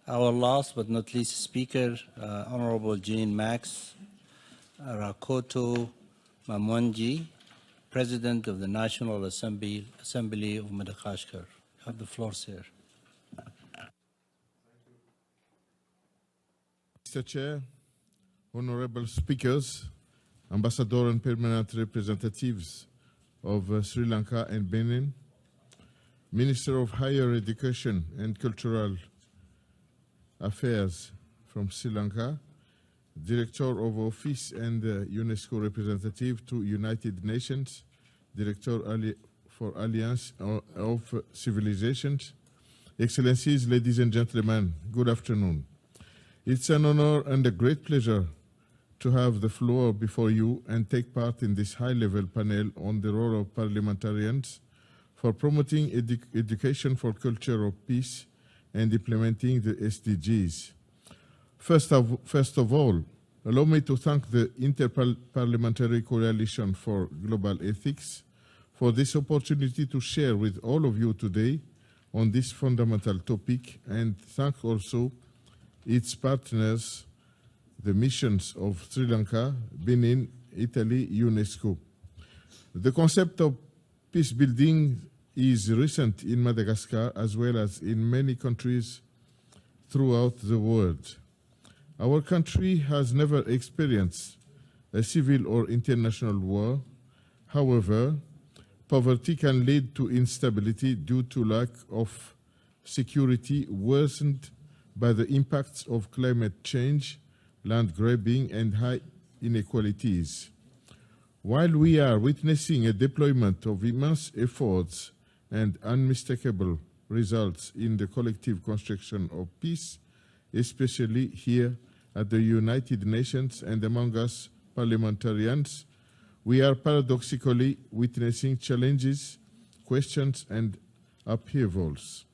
Our last but not least speaker, Honorable Jean Max Rakotomamonjy, President of the National Assembly of Madagascar. You have the floor, sir. Mr. Chair, honorable speakers, ambassadors and permanent representatives of Sri Lanka and Benin, Minister of Higher Education and Cultural Affairs from Sri Lanka, Director of Office and UNESCO representative to United Nations, Director for Alliance of Civilizations, Excellencies, ladies and gentlemen, good afternoon. It's an honor and a great pleasure to have the floor before you and take part in this high-level panel on the role of parliamentarians for promoting education for culture of peace and implementing the SDGs. First of all, allow me to thank the Interparliamentary Coalition for Global Ethics for this opportunity to share with all of you today on this fundamental topic, and thank also its partners, the missions of Sri Lanka, Benin, Italy, UNESCO. The concept of peace building is recent in Madagascar as well as in many countries throughout the world. Our country has never experienced a civil or international war. However, poverty can lead to instability due to lack of security worsened by the impacts of climate change, land grabbing, and high inequalities. While we are witnessing a deployment of immense efforts and unmistakable results in the collective construction of peace, especially here at the United Nations and among us parliamentarians, we are paradoxically witnessing challenges, questions, and upheavals.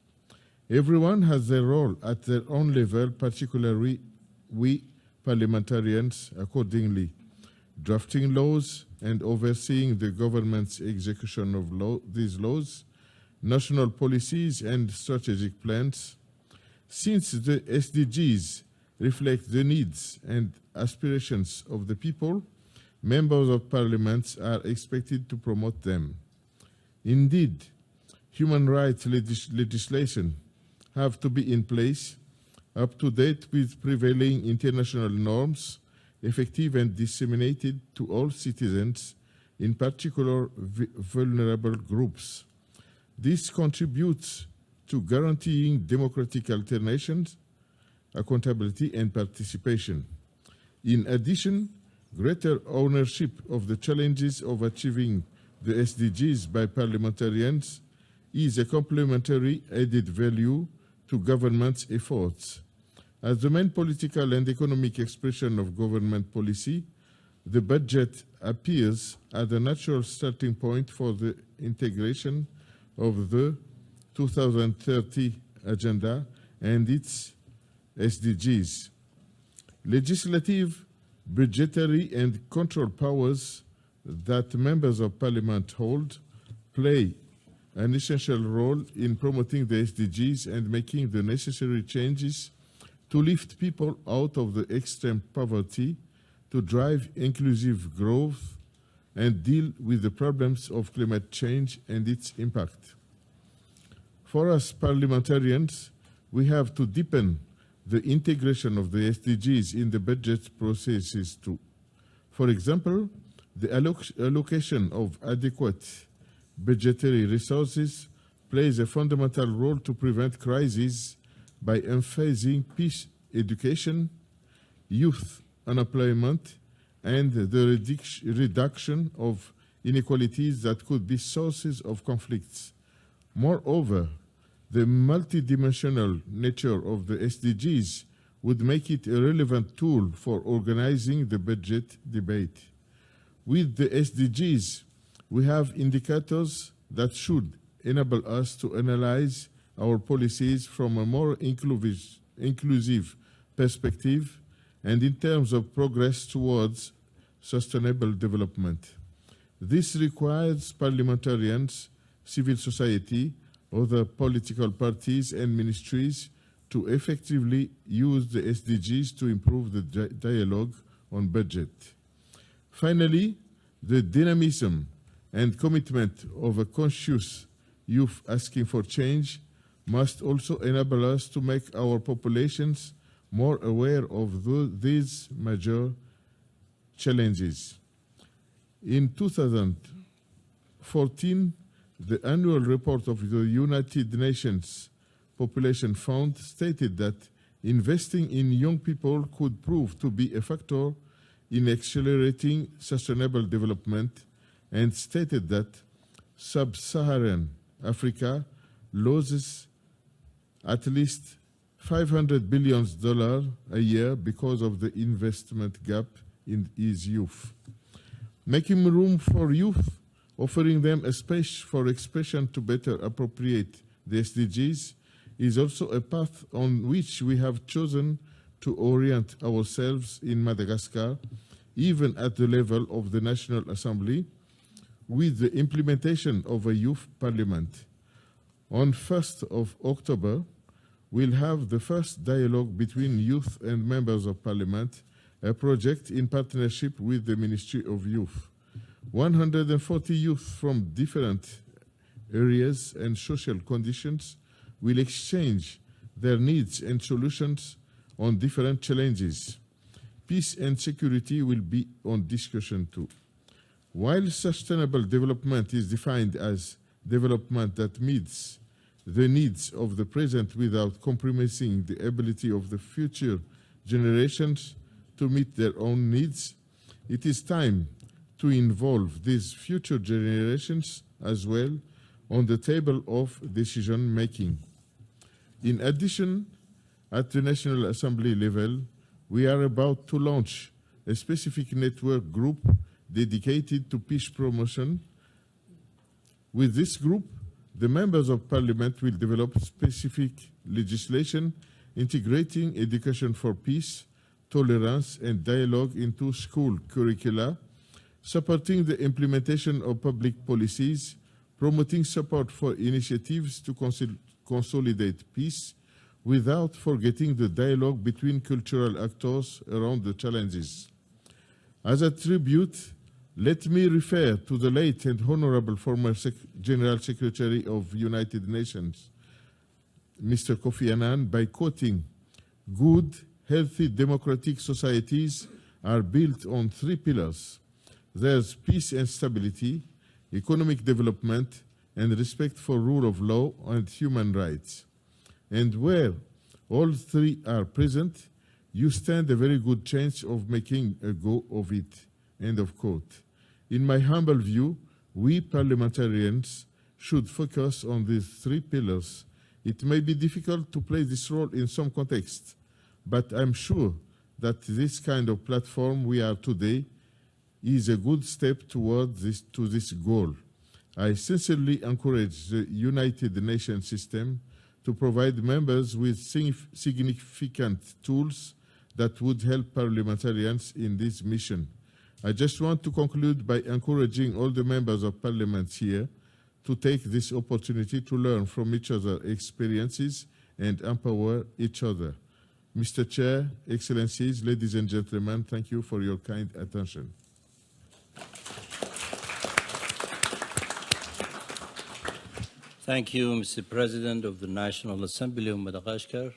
Everyone has their role at their own level, particularly we parliamentarians accordingly, drafting laws and overseeing the government's execution of these laws, national policies and strategic plans. Since the SDGs reflect the needs and aspirations of the people, members of parliaments are expected to promote them. Indeed, human rights legislation have to be in place, up to date with prevailing international norms, effective and disseminated to all citizens, in particular vulnerable groups. This contributes to guaranteeing democratic alternations, accountability, and participation. In addition, greater ownership of the challenges of achieving the SDGs by parliamentarians is a complementary added value to government's efforts. As the main political and economic expression of government policy, the budget appears as a natural starting point for the integration of the 2030 Agenda and its SDGs. Legislative, budgetary, and control powers that members of parliament hold play an essential role in promoting the SDGs and making the necessary changes to lift people out of the extreme poverty, to drive inclusive growth, and deal with the problems of climate change and its impact. For us parliamentarians, we have to deepen the integration of the SDGs in the budget processes too. For example, the allocation of adequate budgetary resources plays a fundamental role to prevent crises by emphasizing peace, education, youth unemployment, and the reduction of inequalities that could be sources of conflicts. Moreover, the multidimensional nature of the SDGs would make it a relevant tool for organizing the budget debate. With the SDGs, we have indicators that should enable us to analyze our policies from a more inclusive perspective and in terms of progress towards sustainable development. This requires parliamentarians, civil society, other political parties and ministries to effectively use the SDGs to improve the dialogue on budget. Finally, the dynamism and commitment of a conscious youth asking for change must also enable us to make our populations more aware of these major challenges. In 2014, the annual report of the United Nations Population Fund stated that investing in young people could prove to be a factor in accelerating sustainable development, and stated that sub-Saharan Africa loses at least $500 billion a year because of the investment gap in its youth. Making room for youth, offering them a space for expression to better appropriate the SDGs, is also a path on which we have chosen to orient ourselves in Madagascar, even at the level of the National Assembly, with the implementation of a youth parliament. On 1st of October, we'll have the first dialogue between youth and members of parliament, a project in partnership with the Ministry of Youth. 140 youth from different areas and social conditions will exchange their needs and solutions on different challenges. Peace and security will be on discussion too. While sustainable development is defined as development that meets the needs of the present without compromising the ability of the future generations to meet their own needs, it is time to involve these future generations as well on the table of decision-making. In addition, at the National Assembly level, we are about to launch a specific network group dedicated to peace promotion. With this group, the members of parliament will develop specific legislation integrating education for peace, tolerance, and dialogue into school curricula, supporting the implementation of public policies, promoting support for initiatives to consolidate peace, without forgetting the dialogue between cultural actors around the challenges. As a tribute, let me refer to the late and honorable former General Secretary of United Nations, Mr. Kofi Annan, by quoting, "Good, healthy democratic societies are built on three pillars. There's peace and stability, economic development, and respect for rule of law and human rights. And where all three are present, you stand a very good chance of making a go of it." End of quote. In my humble view, we parliamentarians should focus on these three pillars. It may be difficult to play this role in some contexts, but I'm sure that this kind of platform we are today is a good step toward this goal. I sincerely encourage the United Nations system to provide members with significant tools that would help parliamentarians in this mission. I just want to conclude by encouraging all the members of parliament here to take this opportunity to learn from each other's experiences and empower each other. Mr. Chair, Excellencies, ladies and gentlemen, thank you for your kind attention. Thank you, Mr. President of the National Assembly of Madagascar.